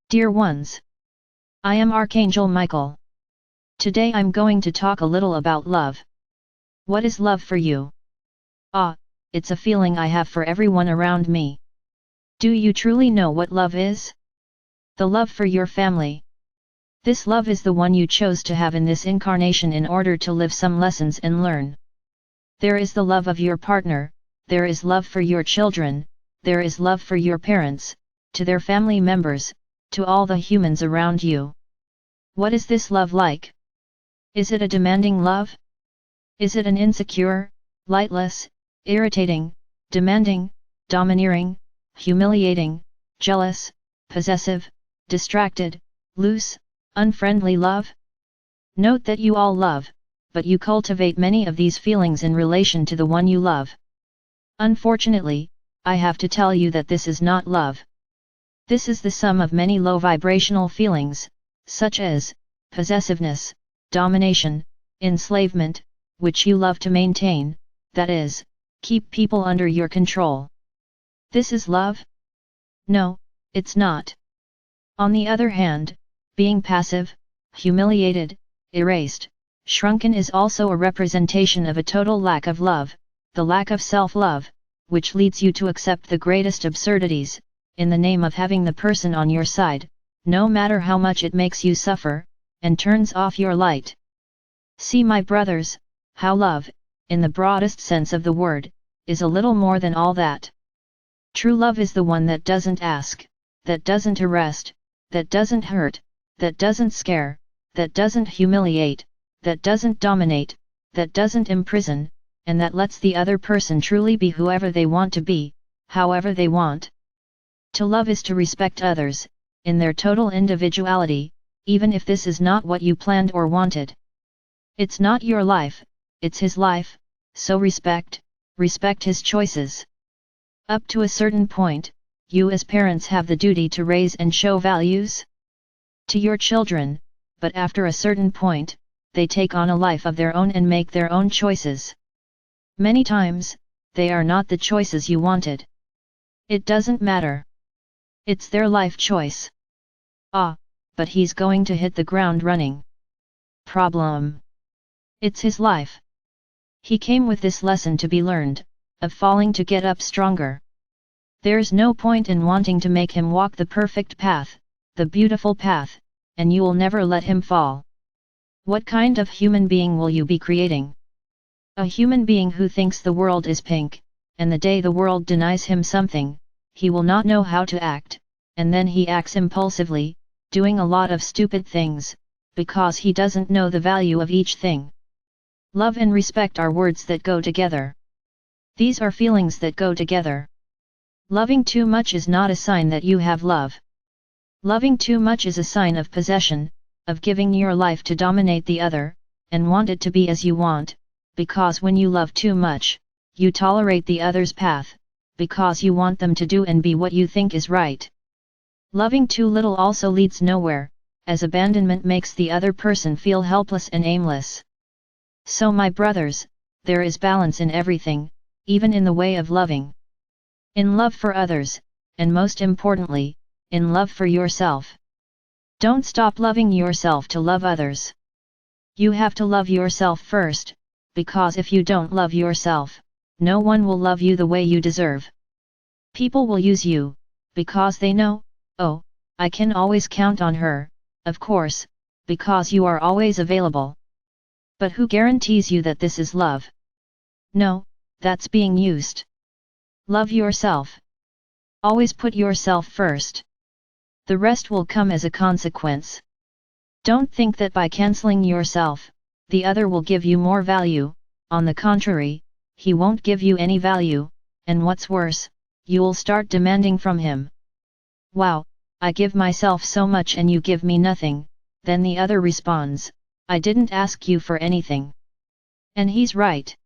Dear ones, I am Archangel Michael. Today I'm going to talk a little about love. What is love for you? It's a feeling I have for everyone around me. Do you truly know what love is? The love for your family. This love is the one you chose to have in this incarnation in order to live some lessons and learn. There is the love of your partner, there is love for your children, there is love for your parents, to their family members, to all the humans around you. What is this love like? Is it a demanding love? Is it an insecure, lightless, irritating, demanding, domineering, humiliating, jealous, possessive, distracted, loose, unfriendly love? Note that you all love, but you cultivate many of these feelings in relation to the one you love. Unfortunately, I have to tell you that this is not love. This is the sum of many low vibrational feelings, such as possessiveness, domination, enslavement, which you love to maintain, that is, keep people under your control. This is love? No, it's not. On the other hand, being passive, humiliated, erased, shrunken is also a representation of a total lack of love, the lack of self-love, which leads you to accept the greatest absurdities, in the name of having the person on your side, no matter how much it makes you suffer, and turns off your light. See, my brothers, how love, in the broadest sense of the word, is a little more than all that. True love is the one that doesn't ask, that doesn't arrest, that doesn't hurt, that doesn't scare, that doesn't humiliate, that doesn't dominate, that doesn't imprison, and that lets the other person truly be whoever they want to be, however they want. To love is to respect others, in their total individuality, even if this is not what you planned or wanted. It's not your life, it's his life, so respect his choices. Up to a certain point, you as parents have the duty to raise and show values to your children, but after a certain point, they take on a life of their own and make their own choices. Many times, they are not the choices you wanted. It doesn't matter. It's their life choice. But he's going to hit the ground running. Problem. It's his life. He came with this lesson to be learned, of falling to get up stronger. There's no point in wanting to make him walk the perfect path, the beautiful path, and you will never let him fall. What kind of human being will you be creating? A human being who thinks the world is pink, and the day the world denies him something, he will not know how to act, and then he acts impulsively, doing a lot of stupid things, because he doesn't know the value of each thing. Love and respect are words that go together. These are feelings that go together. Loving too much is not a sign that you have love. Loving too much is a sign of possession, of giving your life to dominate the other, and want it to be as you want, because when you love too much, you tolerate the other's path, because you want them to do and be what you think is right. Loving too little also leads nowhere, as abandonment makes the other person feel helpless and aimless. So my brothers, there is balance in everything, even in the way of loving. In love for others, and most importantly, in love for yourself. Don't stop loving yourself to love others. You have to love yourself first, because if you don't love yourself, no one will love you the way you deserve. People will use you, because they know, oh, I can always count on her, of course, because you are always available. But who guarantees you that this is love? No, that's being used. Love yourself. Always put yourself first. The rest will come as a consequence. Don't think that by canceling yourself, the other will give you more value. On the contrary, he won't give you any value, and what's worse, you'll start demanding from him. Wow, I give myself so much and you give me nothing, then the other responds, I didn't ask you for anything. And he's right.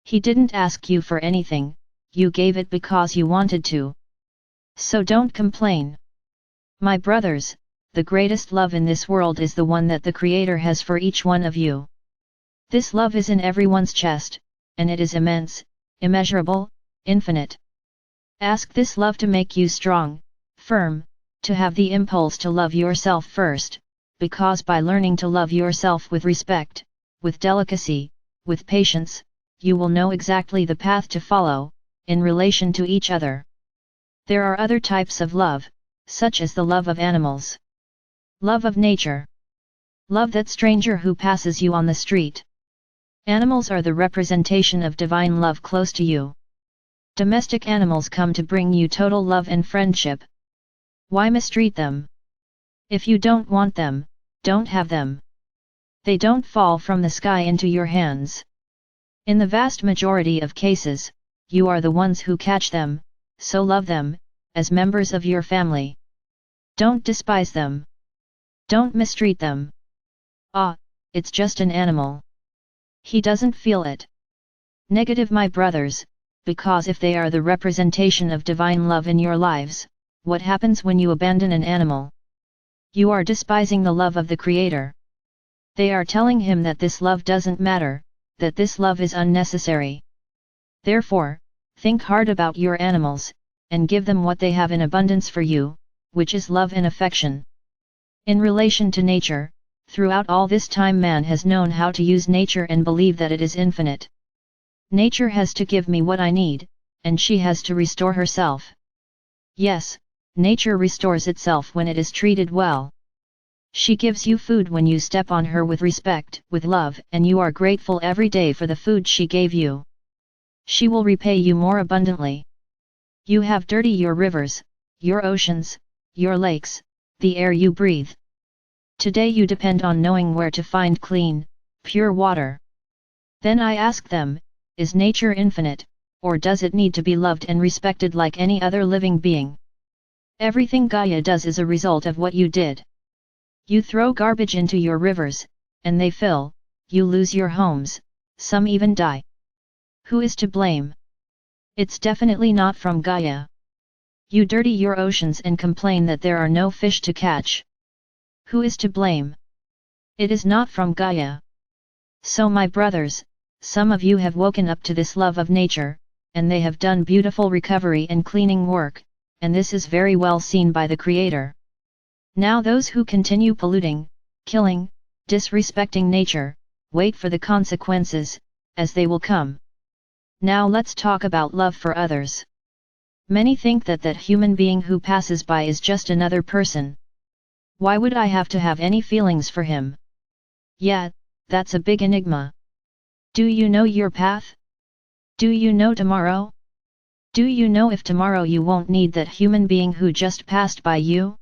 He didn't ask you for anything, you gave it because you wanted to. So don't complain. My brothers, the greatest love in this world is the one that the Creator has for each one of you. This love is in everyone's chest, and it is immense, immeasurable, infinite. Ask this love to make you strong, firm, To have the impulse to love yourself first, because by learning to love yourself with respect, with delicacy, with patience, you will know exactly the path to follow, in relation to each other. There are other types of love, such as the love of animals. Love of nature. Love that stranger who passes you on the street. Animals are the representation of divine love close to you. Domestic animals come to bring you total love and friendship. Why mistreat them? If you don't want them, don't have them. They don't fall from the sky into your hands. In the vast majority of cases, you are the ones who catch them, so love them, as members of your family. Don't despise them. Don't mistreat them. Ah, it's just an animal. He doesn't feel it. Negative, my brothers, because if they are the representation of divine love in your lives, what happens when you abandon an animal? You are despising the love of the Creator. They are telling him that this love doesn't matter, that this love is unnecessary. Therefore, think hard about your animals, and give them what they have in abundance for you, which is love and affection. In relation to nature, throughout all this time man has known how to use nature and believe that it is infinite. Nature has to give me what I need, and she has to restore herself. Yes, nature restores itself when it is treated well. She gives you food when you step on her with respect, with love, and you are grateful every day for the food she gave you. She will repay you more abundantly. You have dirty your rivers, your oceans, your lakes, the air you breathe. Today you depend on knowing where to find clean, pure water. Then I ask them, is nature infinite, or does it need to be loved and respected like any other living being? Everything Gaia does is a result of what you did. You throw garbage into your rivers, and they fill, you lose your homes, some even die. Who is to blame? It's definitely not from Gaia. You dirty your oceans and complain that there are no fish to catch. Who is to blame? It is not from Gaia. So my brothers, some of you have woken up to this love of nature, and they have done beautiful recovery and cleaning work, and this is very well seen by the Creator. Now those who continue polluting, killing, disrespecting nature, wait for the consequences, as they will come. Now let's talk about love for others. Many think that that human being who passes by is just another person. Why would I have to have any feelings for him? Yeah, that's a big enigma. Do you know your path? Do you know tomorrow? Do you know if tomorrow you won't need that human being who just passed by you?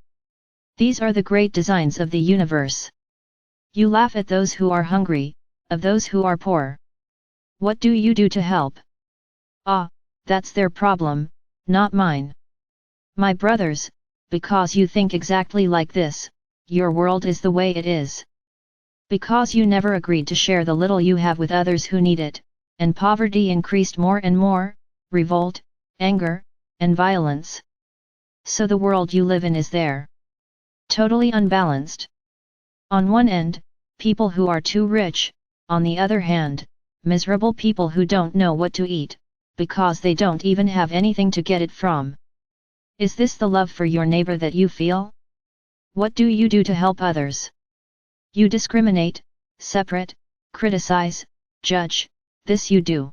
These are the great designs of the universe. You laugh at those who are hungry, of those who are poor. What do you do to help? Ah, that's their problem, not mine. My brothers, because you think exactly like this, your world is the way it is. Because you never agreed to share the little you have with others who need it, and poverty increased more and more, revolt, anger, and violence. So the world you live in is there. Totally unbalanced. On one end, people who are too rich, on the other hand, miserable people who don't know what to eat, because they don't even have anything to get it from. Is this the love for your neighbor that you feel? What do you do to help others? You discriminate, separate, criticize, judge, this you do.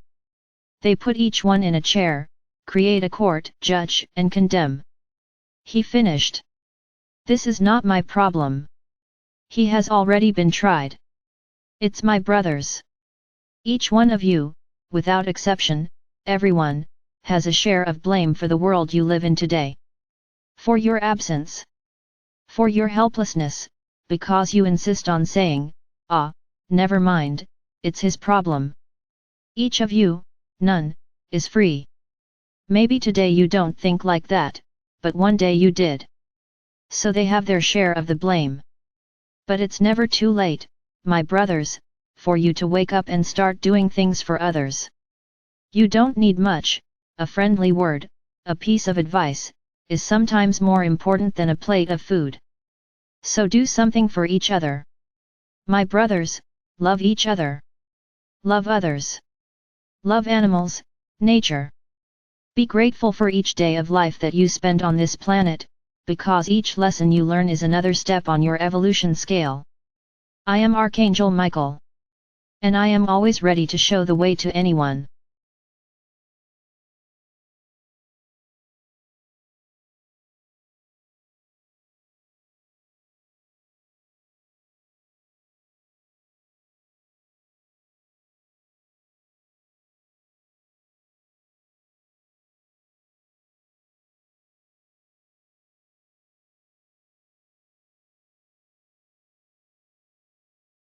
They put each one in a chair, create a court, judge and condemn. He finished. This is not my problem. He has already been tried. It's my brothers. Each one of you, without exception, everyone, has a share of blame for the world you live in today. For your absence. For your helplessness, because you insist on saying, ah, never mind, it's his problem. Each of you, none, is free. Maybe today you don't think like that, but one day you did. So they have their share of the blame. But it's never too late, my brothers, for you to wake up and start doing things for others. You don't need much, a friendly word, a piece of advice, is sometimes more important than a plate of food. So do something for each other. My brothers, love each other. Love others. Love animals, nature. Be grateful for each day of life that you spend on this planet, because each lesson you learn is another step on your evolution scale. I am Archangel Michael. And I am always ready to show the way to anyone.